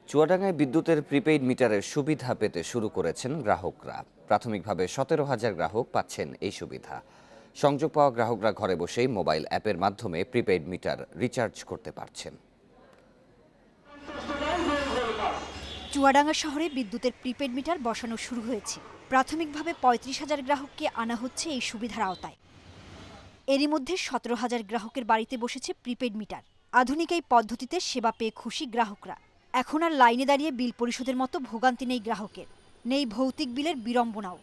চুয়াডাঙ্গায় বিদ্যুতের প্রিপেইড মিটারের সুবিধা পেতে শুরু করেছেন গ্রাহকরা। প্রাথমিকভাবে 17,000 গ্রাহক পাচ্ছেন এই সুবিধা। সংযোগ পাওয়া গ্রাহকরা ঘরে বসেই মোবাইল অ্যাপের মাধ্যমে প্রিপেইড মিটার রিচার্জ করতে পারছেন। চুয়াডাঙ্গা শহরে বিদ্যুতের প্রিপেইড মিটার বসানো শুরু হয়েছে। প্রাথমিকভাবে 35,000 গ্রাহককে আনা হচ্ছে এই সুবিধার আওতায়। এরই মধ্যে 17,000 গ্রাহকের বাড়িতে বসেছে প্রিপেইড মিটার। আধুনিক এই পদ্ধতিতে সেবা পেয়ে খুশি গ্রাহকরা। এখন আর লাইনে দাঁড়িয়ে বিল পরিশোধের মতো ভোগান্তি নেই গ্রাহকের, নেই ভৌতিক বিলের বিড়ম্বনাও।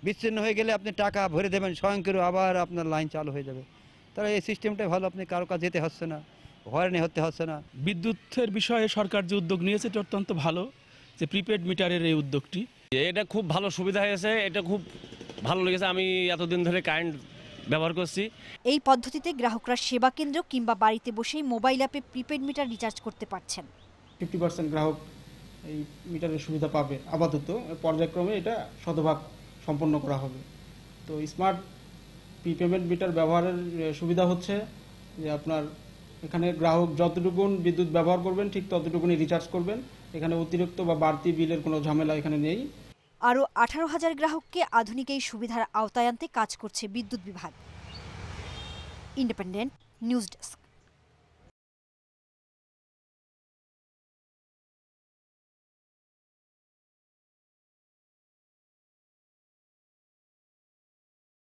বিচ্ছিন্ন হয়ে গেলে আপনি টাকা ভরে দেবেন, স্বয়ংক্রিয় আবার আপনার লাইন চালু হয়ে যাবে। তাহলে এই সিস্টেমটাই ভালো, আপনি কারো কাছে যেতে হচ্ছে না, হয়রানি হতে হচ্ছে না। বিদ্যুতের বিষয়ে সরকার যে উদ্যোগ নিয়েছে এটা অত্যন্ত ভালো, যে প্রিপেড মিটারের এই উদ্যোগটি। এটা খুব ভালো সুবিধা হয়েছে, এটা খুব ভালো লেগেছে। আমি এতদিন ধরে কারেন্ট ব্যবহার করছি। এই পদ্ধতিতে গ্রাহকরা সেবা কেন্দ্র কিংবা বাড়িতে বসেই মোবাইল অ্যাপে প্রিপেড মিটার রিচার্জ করতে পারছেন। 50% গ্রাহক এই মিটারের সুবিধা পাবে। আপাতত পর্যায়ক্রমে এটা শতভাগ সম্পন্ন করা হবে। তো স্মার্ট প্রিপেমেন্ট মিটার ব্যবহারের সুবিধা হচ্ছে যে আপনার এখানে গ্রাহক যতটুকু বিদ্যুৎ ব্যবহার করবেন ঠিক ততটুকুনি রিচার্জ করবেন। এখানে অতিরিক্ত বা বাড়তি বিলের কোনো ঝামেলা এখানে নেই। আরও 18,000 গ্রাহককে আধুনিক এই সুবিধার আওতায় আনতে কাজ করছে বিদ্যুৎ বিভাগ। Independent news desk.